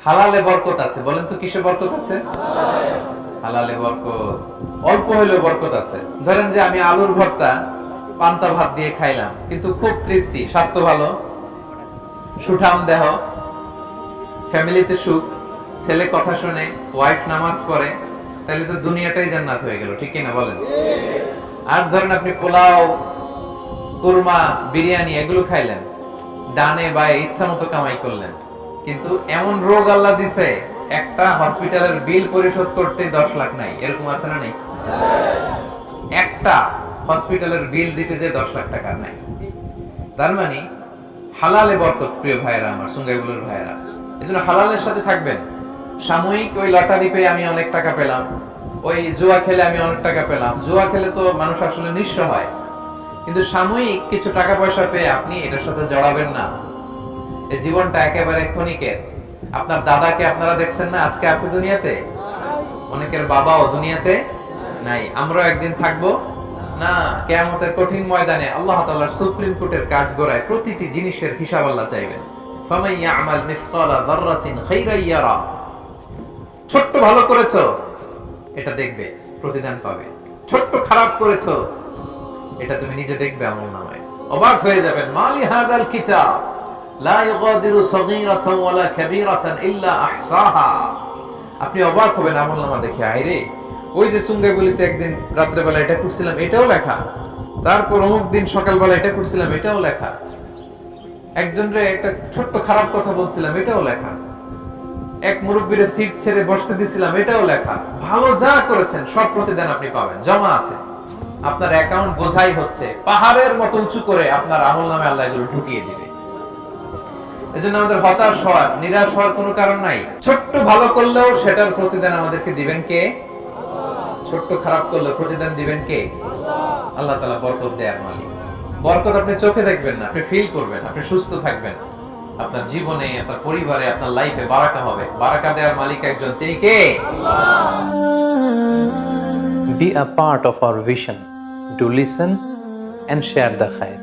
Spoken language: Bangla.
হালালে বরকত আছে, বলেন তো কিসে বরকত আছে? হালালে বরকত। অল্প হইলেও বরকত আছে। ধরেন যে আমি আলুর ভর্তা পান্তা ভাত দিয়ে খাইলাম, কিন্তু খুব তৃপ্তি, স্বাস্থ্য ভালো, সুঠাম দেহ, ফ্যামিলিতে সুখ, ছেলে কথা শুনে, ওয়াইফ নামাজ পড়ে, তাহলে তো দুনিয়াটাই জান্নাত হয়ে গেল, ঠিক কিনা বলেন? আর ধরেন আপনি পোলাও, কুরমা, বিরিয়ানি এগুলো খাইলেন, ডানে বায়ে ইচ্ছা মতো কামাই করলেন, কিন্তু এমন রোগ আল্লাহ দিছে একটা হসপিটালের বিল পরিশোধ করতে 10 লাখ নাই, এরকম আছে না? নেই? একটা হসপিটালের বিল দিতে যে 10 লাখ টাকা নাই। তার মানে হালালে বরকত, প্রিয় ভাইয়েরা, আমার সুঙ্গাইগুলোর ভাইয়েরা, এজন্য হালালের সাথে থাকবেন। সাময়িক ওই লটারি পেয়ে আমি অনেক টাকা পেলাম, ওই জুয়া খেলে আমি অনেক টাকা পেলাম, জুয়া খেলে তো মানুষ আসলে নিঃস্ব হয়, কিন্তু সাময়িক কিছু টাকা পয়সা পেয়ে আপনি এটার সাথে জড়াবেন না। এই জীবনটা একেবারে ক্ষণিকের। আপনার দাদাকে আপনারা দেখছেন না, আজকে আছে দুনিয়াতে, অনেকের বাবাও দুনিয়াতে নাই। আমরাও একদিন থাকবো না। কিয়ামতের কঠিন ময়দানে আল্লাহ তাআলার সুপ্রিম কোর্টের কাঠগড়ায় প্রতিটি জিনিসের হিসাব আল্লাহ চাইবেন। ফামান ইয়ামাল মিসকালা যাররাতিন খাইরান ইয়ারা। ছোট্ট ভালো করেছো, এটা দেখবে, প্রতিদান পাবে। ছোট্ট খারাপ করেছো, এটা তুমি নিজে দেখবে আমলনামায়। অবাক হয়ে যাবেন, মালি হাযাল কিতাব লা ইগাদিরু সাগীরাতান ওয়ালা কাবীরাতান ইল্লা আহসাহা। আপনি অবাক হবেন আমলনামা দেখে, আইরে ওই যে সুঙ্গাইবলিতে একদিন রাত্রে বেলা এটা করছিলাম, এটাও লেখা, তারপর অমুক দিন সকালবেলা এটা করছিলাম, এটাও লেখা, একজনরে একটা ছোট্ট খারাপ কথা বলছিলাম, এটাও লেখা, এক মুরব্বিরে সিট ছেড়ে বসতে দিছিলাম, এটাও লেখা। ভালো যা করেছেন সব প্রতিদান আপনি পাবেন, জমা আছে। আপনার অ্যাকাউন্ট বোঝাই হচ্ছে, পাহাড়ের মতো উঁচু করে আপনার আমলনামে আল্লাহ এগুলো ঢুকিয়ে দিবে। এজন্য আমাদের হতাশ হওয়ার, নিরাশ হওয়ার কোনো কারণ নাই। ছোট্ট ভালো করলেও সেটার প্রতিদান আমাদেরকে দিবেন কে? ছোট্ট খারাপ করলেও প্রতিদান দিবেন কে? আল্লাহ তাআলা বরকত দেয়ার মালিক। বরকত আপনি চোখে দেখবেন না, আপনি ফিল করবেন, আপনি সুস্থ থাকবেন, আপনার জীবনে, আপনার পরিবারে, আপনার লাইফে বারাকা হবে। বারাকা দেয়ার মালিক একজন, তিনি কে? Be a part of our vision. Do listen and share the khair.